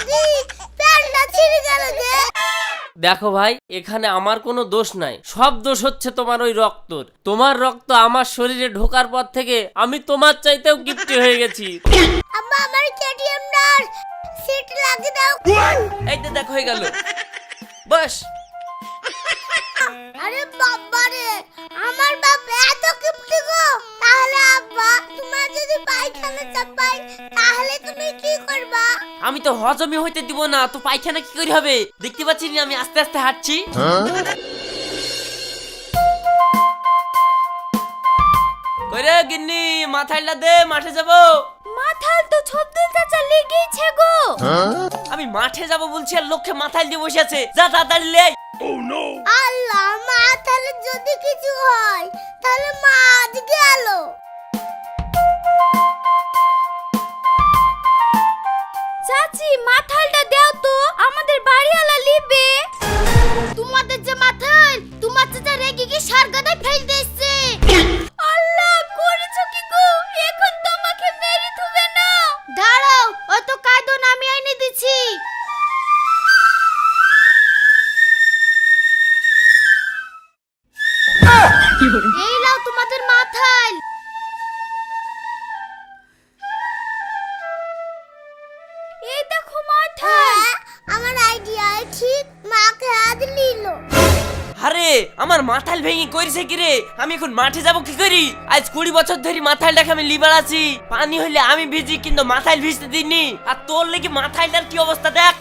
Rocky প্যান্টটা ছিঁড়ে গেল যে। দেখো ভাই, এখানে আমার কোনো দোষ নাই, সব দোষ হচ্ছে তোমার ওই রক্তর। তোমার রক্ত আমার শরীরে ঢোকার পর থেকে আমি তোমার চাইতেও গিফটি হয়ে গেছি। আব্বা আমার কেটিএম ডার সিট লাগিয়ে দাও। এই তো দেখো হয়ে গেল, বস। আরে বাবা রে, আমার বাপ এত কিপটি গো। তাহলে আব্বা তোমার যদি পায়খানা চাপাই তাহলে তুমি কি করবা? আমি তো হজমই হইতে দিব না, তো পায়খানা কি করে হবে? দেখতে পাচ্ছি না আমি আস্তে আস্তে হাঁটছি। কইরে গিন্নি, মাথাইলা দে, মাঠে যাব। মাথাল তো ছদ্দুল চাচা লেগেছে গো। আমি মাঠে যাব বলছি আর লোককে মাথায় দিয়ে বসে আছে। যা তাড়াতাড়ি লে। আল্লাহ, মাথালে যদি কিছু হয় তাহলে মা আজ গেল। চাচি মাথালটা দাও তো, আমাদের বাড়িওয়ালা লিবে। তোমাদের যে মাথাল, তোমার চাচা রেগে কি সারগাদায় ফেল দিয়েছে। আল্লাহ, করেছো কি গো? এখন তোমাকে মেরে দিবে না। দাঁড়াও, অত কাঁদো না, আমি এনে দিচ্ছি। এই নাও তোমাদের মাথাল। এই দেখো মাথাল। আমার আইডিয়া ঠিক, মাকে আজ নিল। আরে আমার মাথাল ভেঙে কইছে কি রে? আমি এখন মাঠে যাব কি করি? আজ 20 বছর ধরে মাথালটাকে আমি লিবার আছি। পানি হইলে আমি ভিজি, কিন্তু মাথাল ভিজতে দিইনি। আর তোর লাগি মাথালটার কি অবস্থা দেখ।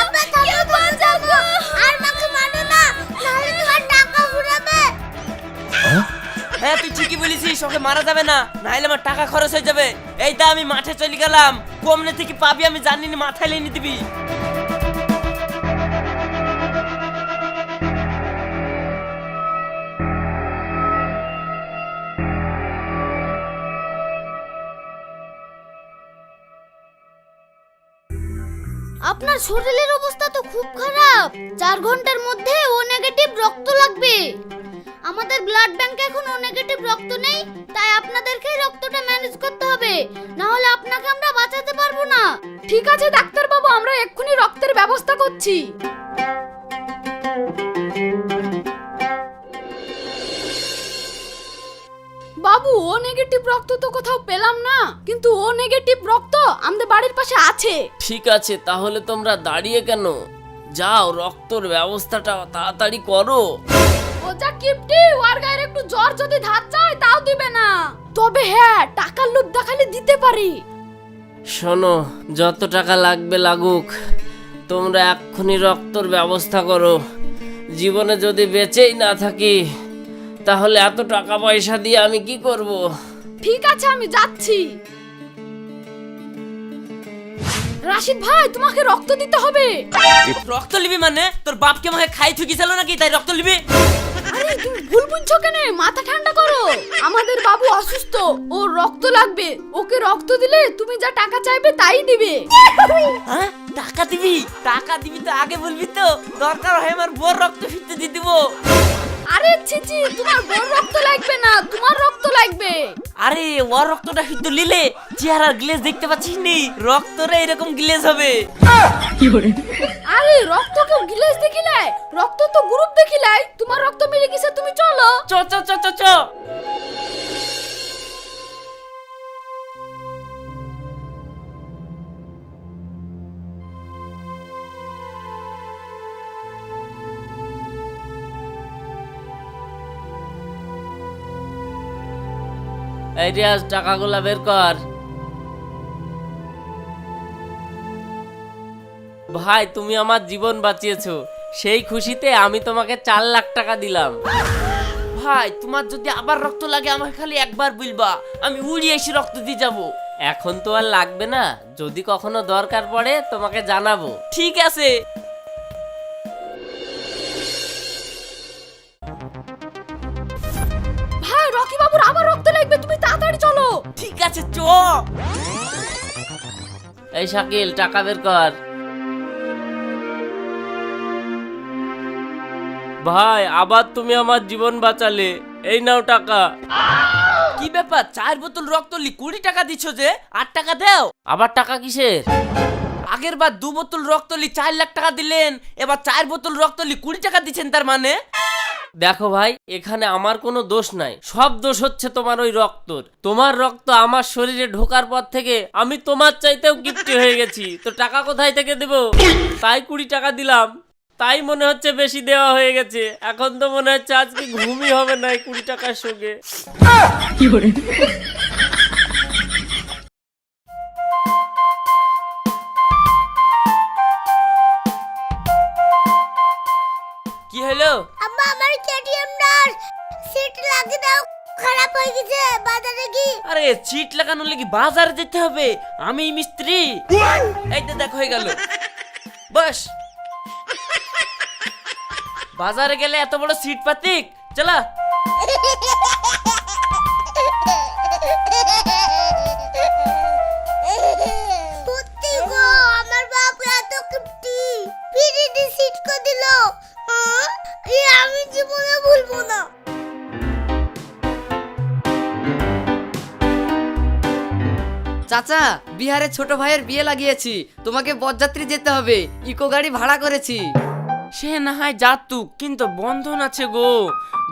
আব্বা থামো, থামো। আর মাকে মারো না, নাহলে তোমার টাকা ফুরাবে। হ্যাঁ তুই ঠিকই বলেছিস, ওকে মারা যাবে না, নাহলে আমার টাকা খরচ হয়ে যাবে। এই তা আমি মাঠে চলে গেলাম, কমনে থেকে পাবি আমি জানি না, মাথায় এনে দিবি। আপনার শরীরের অবস্থা তো খুব খারাপ। 4 ঘন্টার মধ্যে ও নেগেটিভ রক্ত লাগবে। আমাদের ব্লাড ব্যাংকে এখন ও নেগেটিভ রক্ত নেই, তাই আপনাদেরকে রক্তটা ম্যানেজ করতে হবে, না হলে আপনাকে আমরা বাঁচাতে পারবো না। ঠিক আছে ডাক্তার বাবু, আমরা এক্ষুনি রক্তের ব্যবস্থা করছি। বাবু, ও নেগেটিভ রক্ত তো কোথাও পেলাম না, কিন্তু ও নেগেটিভ রক্ত আমাদের বাড়ির পাশে আছে। ঠিক আছে, তাহলে তোমরা দাঁড়িয়ে কেন? যাও, রক্তর ব্যবস্থাটা তাড়াতাড়ি করো। ও যা কিপটি, ওর গায়ে একটু জ্বর যদি ধার চায় তাও দিবে না। তবে হ্যাঁ, টাকার লোভ দেখালে দিতে পারি। শোনো, যত টাকা লাগবে লাগুক, তোমরা এক্ষুনি রক্তর ব্যবস্থা করো। জীবনে যদি বেঁচেই না থাকি তাহলে এত টাকা পয়সা দিয়ে আমি কি করব? ঠিক আছে, আমি যাচ্ছি। রাশিদ ভাই, তোমাকে রক্ত দিতে হবে। রক্ত লিবি মানে? তোর বাপকে আমাকে খাই থুকিছিল নাকি, তাই রক্ত লিবি? আরে তুমি ভুল বুঝছো কেন? মাথা ঠান্ডা করো। আমাদের বাবু অসুস্থ, ওর রক্ত লাগবে। ওকে রক্ত দিলে তুমি যা টাকা চাইবে তাই দিবে। হ্যাঁ, টাকা দিবি? টাকা দিবি তো আগে বলবি তো, দরকার হয় আমার বোর রক্ত ফিরতে দিয়ে দিব। আরে ছিছি, তোমার বোর রক্ত লাগবে না, তোমার রক্ত লাগবে। আরে ওর রক্তটা কিন্তু লিলে চেহারার গ্লেজ দেখতে পাচ্ছিস নি? রক্তরে এরকম গ্লেজ হবে। আরে রক্ত কেউ গ্লেজ দেখিলে? রক্ত তো গ্রুপ দেখিলে। তোমার রক্ত মিলে গেছে, তুমি চলো। চ চ চ চ চ। এই রিয়াজ, টাকাগুলা বের কর। ভাই, তুমি আমার জীবন বাঁচিয়েছো, সেই খুশিতে আমি তোমাকে 4 লাখ টাকা দিলাম। ভাই, তোমার যদি আবার রক্ত লাগে আমাকে খালি একবার বলবা, আমি উড়িয়ে এসে রক্ত দিয়ে যাবো। এখন তো আর লাগবে না, যদি কখনো দরকার পড়ে তোমাকে জানাবো। ঠিক আছে। ভাই, রকি বাবুর আবার রক্ত লাগবে, তুমি তাড়াতাড়ি চলো। ঠিক আছে, চ। এই শাকিল, টাকা বের কর। ভাই, আবার তুমি আমার জীবন বাঁচালে, এই নাও টাকা। কি ব্যাপার, 4 বোতল রক্ত লি 20 টাকা দিছো যে? 8 টাকা দাও। আবার টাকা কিসের? আগের বার 2 বোতল রক্ত লি 4 লাখ টাকা দিলেন, এবার 4 বোতল রক্ত লি 20 টাকা দিচ্ছেন, তার মানে? দেখো ভাই, এখানে আমার কোনো দোষ নাই, সব দোষ হচ্ছে তোমার ওই রক্তর। তোমার রক্ত আমার শরীরে ঢোকার পর থেকে আমি তোমার চাইতেও গিফটি হয়ে গেছি, তো টাকা কোথায় থেকে দেব? তাই 20 টাকা দিলাম, তাই মনে হচ্ছে বেশি দেওয়া হয়ে গেছে। এখন তো মনে হচ্ছে আজকে ঘুমই হবে না এই 20 টাকার সঙ্গে। কি হলো? আম্মা আমার কেটিএম ডার সিট লাগিয়ে দাও, খারাপ হয়ে গেছে। বাজারে কি? আরে সিট লাগানো লাগি বাজারে যেতে হবে? আমি মিস্ত্রি। এই তো দেখো হয়ে গেল, বস। বাজারে গেলে এত বড় সিট পাতিক, চলা। সত্যি গো, আমার বাপ এত কিপটি, পিরিডি সিট কো দিল। আমি জীবনে ভুলবো না। চাচা, বিহারে ছোট ভাইয়ের বিয়ে লাগিয়েছি, তোমাকে বরযাত্রী যেতে হবে, ইকো গাড়ি ভাড়া করেছি। সে না হয় যাতুক, কিন্তু বন্ধন আছে গো।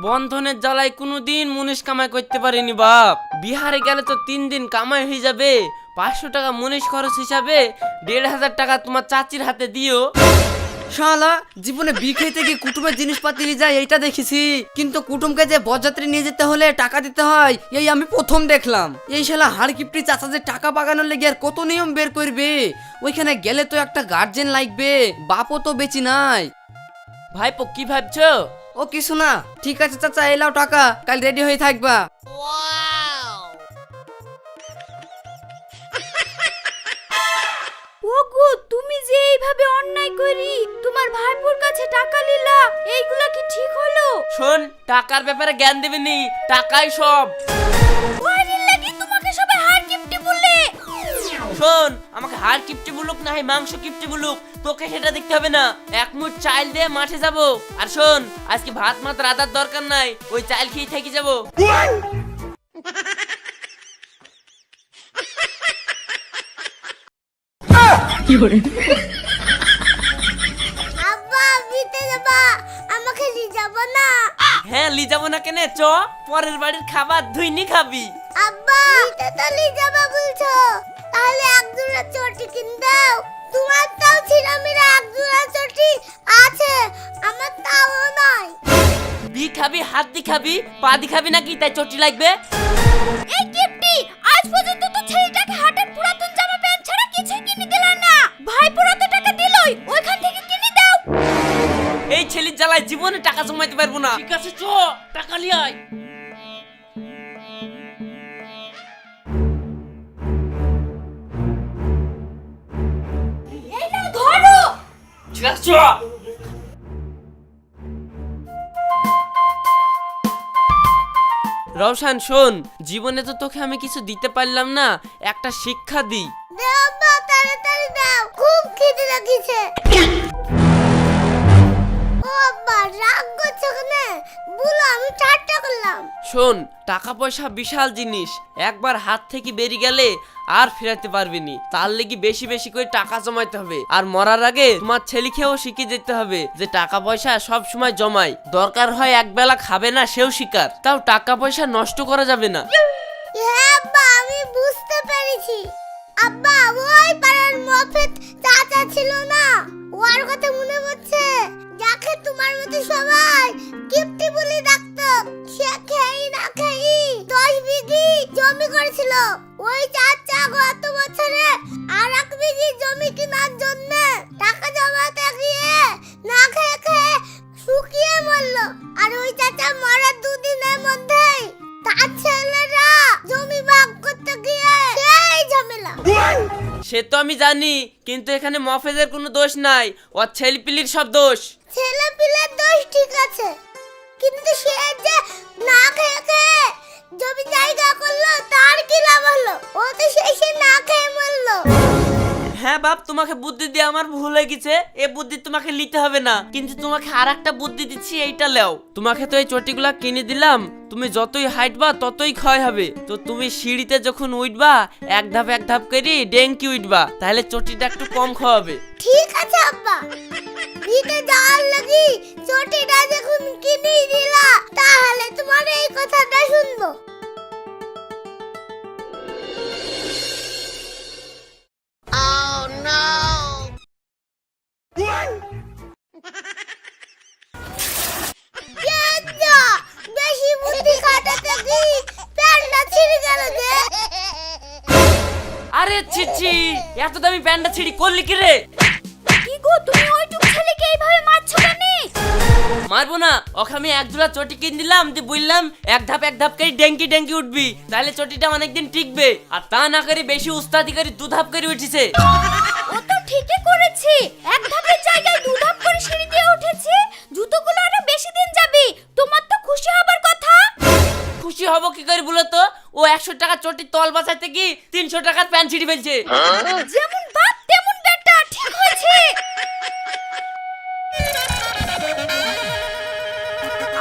বন্ধনের জ্বালায় কোনোদিন মুনিশ কামাই করতে পারিনি বাপ। বিহারে গেলে তো 3 দিন কামাই হয়ে যাবে। 500 টাকা মুনিশ খরচ হিসাবে 1500 টাকা তোমার চাচির হাতে দিও। শালা, জীবনে বিয়ে খেতে গিয়ে কুটুমের জিনিসপাতি নিয়ে যায় এইটা দেখেছি, কিন্তু কুটুমকে যে বরযাত্রী নিয়ে যেতে হলে টাকা দিতে হয় এই আমি প্রথম দেখলাম। এই শালা হাড় কিপটি চাচা যে টাকা বাগানোর লেগে আর কত নিয়ম বের করবে। ওইখানে গেলে তো একটা গার্জেন লাগবে, বাপও তো বেঁচে নাই। ভাইপো কি ভাবছো? ও কিছু না, ঠিক আছে চাচা, এলাও টাকা, কাল রেডি হয়ে থাকবা। ওগো, তুমি যে এইভাবে অন্যায় করি তোমার ভাইপোর কাছে টাকা নিলা, এইগুলা কি ঠিক হলো? শোন, টাকার ব্যাপারে জ্ঞান দেবেনি, টাকাই সব। ওয়াইরির লাগি তোমাকে সবাই হার কিপটি বলে। শোন, আমাকে হাড় কিপটে বলুক না হয় মাংস কিপটে বলুক, তোকে সেটা দেখতে হবে না। এক মুঠ চাল দিয়ে মাঠে যাব। আর শোন, আজকে ভাত মাত রাতার দরকার নাই, ওই চাল খেয়ে থেকে যাব। আব্বা, বিতে যাবা, আমাকে নিয়ে যাব না? হ্যাঁ, লি যাবো না কেন, চ। পরের বাড়ির খাবার ধুইনি খাবি। আব্বা, বিতে তো নিয়ে যাবা বলছো, তাহলে এক জোড়া চটি কিন দাও। তোমার তাও ছিড়ামিরা এক জোড়া চটি আছে, আমার তাও নাই। বি খাবি, হাত দি খাবি, পা দি খাবি নাকি তাই চটি লাগবে? এই কিপটি, আজ পর্যন্ত তো ছেলেটাকে হাটের পুরাতন জামা প্যান্ট ছাড়া কিছুই কিনে দিলা না। ভাই পুরাতন টাকা দিলই, ওইখান থেকে কিনে দাও। এই ছেলের জ্বালায় জীবনে টাকা জমাইতে পারবো না। ঠিক আছে, চ, টাকা নিয়ে আয়। এই নাও ধরো। ঠিক আছে, চ। রওশান শোন, জীবনে তো তোকে আমি কিছু দিতে পারলাম না, একটা শিক্ষা দিই। দাও আব্বা, তাড়াতাড়ি দাও, খুব খিদে লাগিছে। ও আব্বা, রাগ করছো কেন? বলো, আমি ঠাট্টা করলাম। শোন, টাকা পয়সা বিশাল জিনিস, একবার হাত থেকে বেরিয়ে গেলে আর ফেরাতে পারবি নি। তার লেগে বেশি বেশি করে টাকা জমাইতে হবে। আর মরার আগে তোমার ছেলেকেও শিখিয়ে যেতে হবে যে টাকা পয়সা সব সময় জমাই, দরকার হয় একবেলা খাবে না সেও শিকার, তাও টাকা পয়সা নষ্ট করা যাবে না। হ্যাঁ আব্বা, আমি বুঝতে পেরেছি। আব্বা, ওই পাড়ার মফেদ চাচা ছিল না, ওর কথা মনে পড়ছে, যাকে তোমার মতো সবাই কিপটি বলে ডাকতো। সে খেয়ে না খেয়ে 10 বিঘি জমি করেছিল। ওই চাচা গত বছরে আর 1 বিঘি জমি কেনার জন্য টাকা জমাতে গিয়ে না খেয়ে খেয়ে শুকিয়ে মরল। আর ওই চাচা মরার 2 দিনের মধ্যেই তার ছেলেরা জমি ভাগ করতে গিয়ে সেই ঝামেলা। সে তো আমি জানি, কিন্তু এখানে মফেজের কোনো দোষ নাই, ওর ছেলেপিলির সব দোষ। ছেলে পিলের দোষ ঠিক আছে, কিন্তু সে যে না খেয়ে খেয়ে জমি জায়গা করলো, তার কি লাভ হলো? ও তো শেষে না খেয়ে মরলো। হ্যাঁ বাপ, তোমাকে বুদ্ধি দিয়ে আমার ভুল হয়ে গেছে, এ বুদ্ধি তোমাকে নিতে হবে না, কিন্তু তোমাকে আর একটা বুদ্ধি দিচ্ছি, এইটা লেও। তোমাকে তো এই চটিগুলা কিনে দিলাম, তুমি যতই হাইটবা ততই ক্ষয় হবে। তো তুমি সিঁড়িতে যখন উঠবা এক ধাপ করে ডেঙ্কি উঠবা, তাহলে চটিটা একটু কম খাওয়াবে। ঠিক আছে আব্বা, ভিটে যাওয়ার লাগি চটিটা যখন কিনে দিলা তাহলে তোমার এই কথাটা শুনবো। বেশি বুদ্ধি খাটাতে কি প্যান্টটা ছিঁড়ে গেল যে। আরে ছিছি, এত দামি প্যান্টটা ছিঁড়ি করলি কি রে? কি গো, তুমি ওইটুকু ছেলেকে এইভাবে মারছো কেন? মারবো না, ওকে আমি এক জোড়া চটি কিনে দিলাম, দিয়ে বললাম এক ধাপ করে ডেঙ্কি উঠবি, তাহলে চটিটা অনেকদিন টিকবে। আর তা না করে বেশি উস্তাদি করে দু ধাপ করে উঠেছে। ও তো ঠিকই করেছে, এক ধাপের জায়গায় দু ধাপ করে সিঁড়ি দিয়ে উঠেছে, জুতোগুলো আরো বেশি দিন যাবে। তোমার তো খুশি হবার কথা। খুশি হব কি করে বলো তো? ও 100 টাকা চটির তল বাঁচাতে কি 300 টাকার প্যান্ট ছিঁড়ে ফেলছে। যেমন বাপ তেমন বেটা, ঠিক হয়েছে।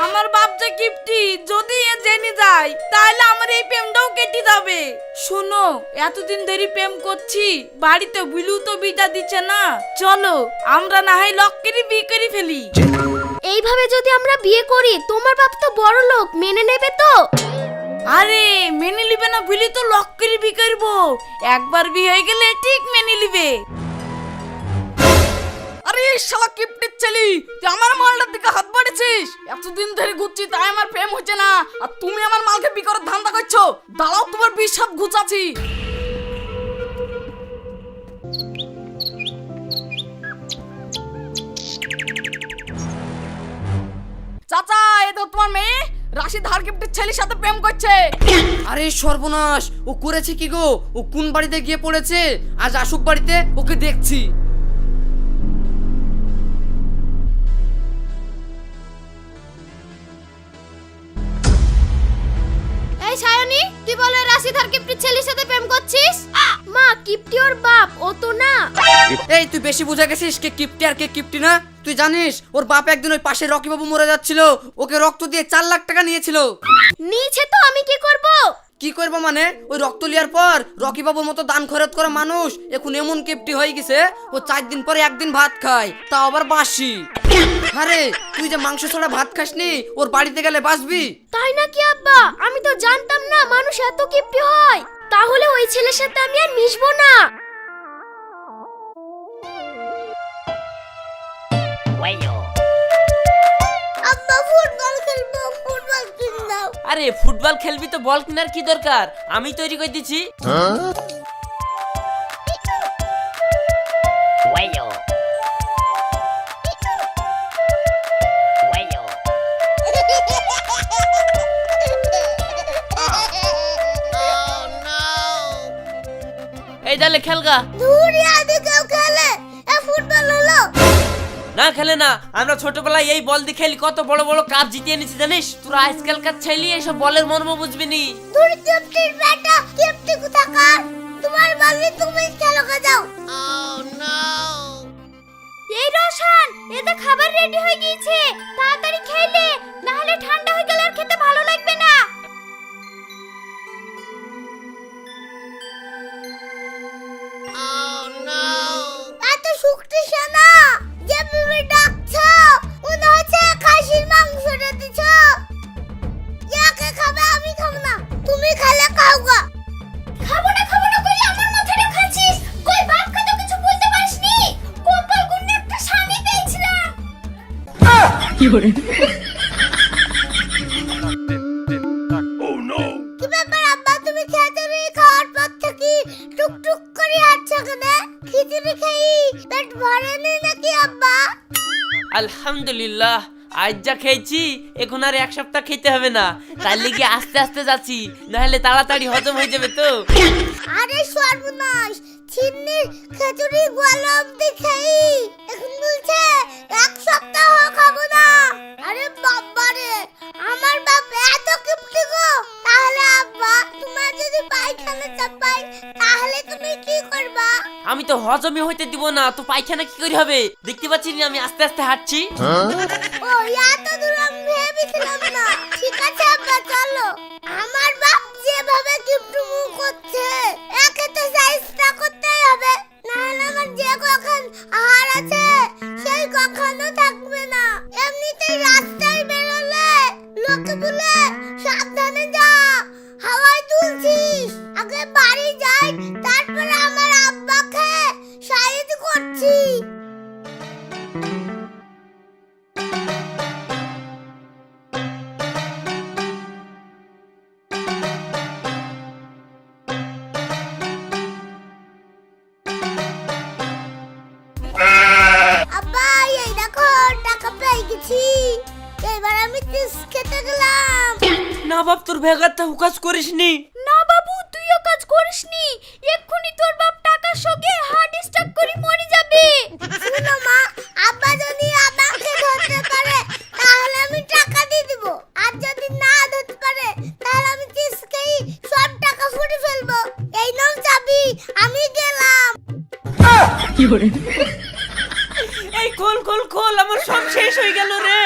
আমার বাপ যে কিপটি, যদি এ জেনে যায় তাহলে আমার এই প্রেমটাও কেটে যাবে। শোনো, এতদিন ধরে প্রেম করছি, বাড়িতে বিলু তো বিটা দিচ্ছে না, চলো আমরা না হয় লক্কেরই বিয়ে করে ফেলি। এইভাবে যদি আমরা বিয়ে করি, তোমার বাপ তো বড় লোক, মেনে নেবে তো? আরে মেনে নিবে না বিলি তো লক্কেরই বিয়ে করবো, একবার বিয়ে হয়ে গেলে ঠিক মেনে নিবে। আরে শালা কিপটির ছেলে, তুই আমার মালটার দিকে হাত বাড়িয়েছিস। এতদিন ধরে ঘুরছি তাই আমার প্রেম হচ্ছে না, আর তুমি আমার মালকে বিয়ে করার ধান্দা করছো। দাঁড়াও, তোমার বিষাদ ঘুচাচ্ছি। চাচা, এই তো তোমার মেয়ে রাশিদ হার কিপটির ছেলের সাথে প্রেম করছে। আরে সর্বনাশ, ও করেছে কি গো? ও কোন বাড়িতে গিয়ে পড়েছে? আজ আসুক বাড়িতে, ওকে দেখছি। এই সায়নী, তুই বলে রাশিদ আর কিপ্টির ছেলের সাথে প্রেম করছিস? মা, কিপ্টি ওর বাপ, ও তো না। এই তুই বেশি বুঝে গেছিস, কে কিপটি আর কে কিপটি না। তুই জানিস ওর বাপ একদিন ওই পাশে রকি বাবু মরে যাচ্ছিল, ওকে রক্ত দিয়ে 4 লাখ টাকা নিয়েছিল। নিচে তো আমি কি করব? কি করবো মানে, ওই রক্ত লিয়ার পর রকি বাবুর মতো দান খরচ করা মানুষ এখন এমন কিপটি হয়ে গেছে, ও 4 দিন পরে একদিন ভাত খায়, তাও আবার বাসি। আরে তুই যে মাংস ছাড়া ভাত খাসনি, ওর বাড়িতে গেলে বাসবি। তাই নাকি আব্বা? আমি তো জানতাম না মানুষ এত কিপ্টি হয়। তাহলে ওই ছেলের সাথে আমি আর মিশবো না। আব্বা, ফুটবল খেলবো, ফুটবল কিনে দাও। আরে ফুটবল খেলবি তো বল কেনার কি দরকার, আমি তৈরি করে দিচ্ছি। এই তাহলে খেলগা। দূরে আগে কেউ খেলে, এ ফুটবল হলো। না খেলে না, আমরা ছোটবেলায় এই বল দিয়ে খেলি, কত বড় বড় কাপ জিতিয়ে নিয়েছি জানিস। তোরা আজকালকার ছেলে এইসব বলের মর্ম বুঝবি নি। দূরে কিপ্টির বেটা, কিপ্টি কোথাকার? তোমার বলে তুমি খেলো কে যাও। এই রোশন, এতে খাবার রেডি হয়ে গিয়েছে, তাড়াতাড়ি খেলে, না হলে ঠান্ডা হয়ে গেলে আর খেতে ভালো লাগবে না। এত শুকতিস না, যে তুমি ডাকছো মনে হচ্ছে খাসির মাংসটা দিছো। একা খাবে, আমি খাবো না, তুমি খেলে খাও গা। খাবো না কইলে আমার মাথাটা খাচ্ছিস। কই বাপকে তো কিছু বলতে পারিসনি, কপাল গুনে একটা স্বামী পেয়েছিলাম। কি ব্যাপার আব্বা, তুমি খিচুড়ি খাওয়ার পর থেকে টুকটুক করে হাঁটছো কেন? খিচুড়ি খেয়ে পেট ভরেনি নাকি আব্বা? আলহামদুলিল্লাহ, আজ যা খেয়েছি এখন আর 1 সপ্তাহ খেতে হবে না, তার লিগে আস্তে আস্তে যাচ্ছি, নাহলে তাড়াতাড়ি হজম হয়ে যাবে তো। আরে সর্বনাশ, চিন্নির খিচুড়ি গোলাপ দেখাই এখন বলছে 1 সপ্তাহ খাবো না। আরে বাবা রে, আমার বাপ এত কিপটি গো। তাহলে আব্বা, তোমার যদি পায়খানা পায়খানা চাপাই তাহলে তুমি কি করবা? আমি তো হজমি হইতে দিব না, তো পায়খানা কি করে হবে? দেখতে পাচ্ছি না আমি আস্তে আস্তে হাঁটছি। ও এত দূর আমি ভেবেছিলাম না। ঠিক আছে আব্বা চলো। আমার বাপ যেভাবে কিপটুমু করছে একে তো চেষ্টা করতেই হবে, নাহলে আমার যে কখন আহার আছে সেই কখনো থাকবে না। এমনিতেই রাস্তায় বেরোলে লোকে বলে সাবধানে যা, হাওয়ায় তুলছিস। আগে বাড়ি যাই, তারপরে আমার আব্বাকে সাহায্য করছি। আব্বা এই দেখো টাকা পেয়ে গেছি, এবার আমি চিপস খেতে গেলাম। না বাপ, তোর ভেগারটা হুকাস করিসনি। না বাবু তুইও কাজ করিসনি, এক্ষুনি তোর বাপ টাকার শোকে হার্ট স্ট্রোক করে মরে যাবে। শুনো মা, আব্বা যদি আমাকে ধরতে পারে তাহলে আমি টাকা দিয়ে দেব, আর যদি না ধরতে পারে তাহলে আমি চিপস খেয়ে সব টাকা ফুটে ফেলবো। এই নাও চাবি, আমি গেলাম। এই খোল খোল খোল, আমার সব শেষ হয়ে গেল রে।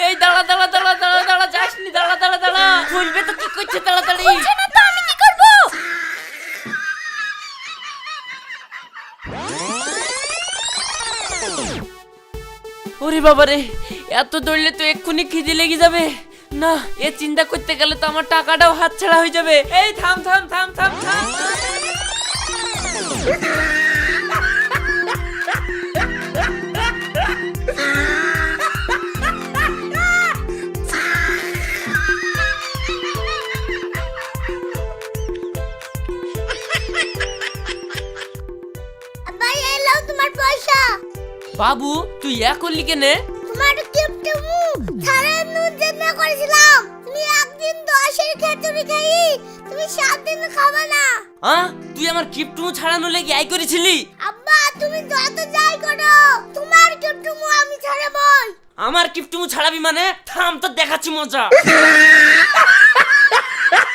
এই দাঁড়া দাঁড়া দাঁড়া দাঁড়া দাঁড়া, যাসনি, দাঁড়া দাঁড়া দাঁড়া। খুলবে তো কি করছে তাড়াতাড়ি। না তো আমি কি করব? ওরে বাবা রে, এত দৌড়লে তো এক্ষুনি খিদে লেগে যাবে। না, এ চিন্তা করতে গেলে তো আমার টাকাটাও হাতছাড়া হয়ে যাবে। এই থাম থাম থাম থাম থাম। আব্বা এই নাও তোমার পয়সা। বাবু তুই এ করলি কেনে? তোমার কিপটুমু ছাড়ানোর জন্য করেছিলাম। তুমি একদিন 10-এর খিচুড়ি খাই, তুমি 7 দিন খাবে না। তুই আমার কিপটুমু ছাড়ানো লেগে আই করেছিলি? আব্বা তুমি যত যাই করো, তোমার কিপটুমু আমি ছাড়াবই। আমার কিপটুমু ছাড়াবি মানে? থাম, তো দেখাচ্ছি মজা।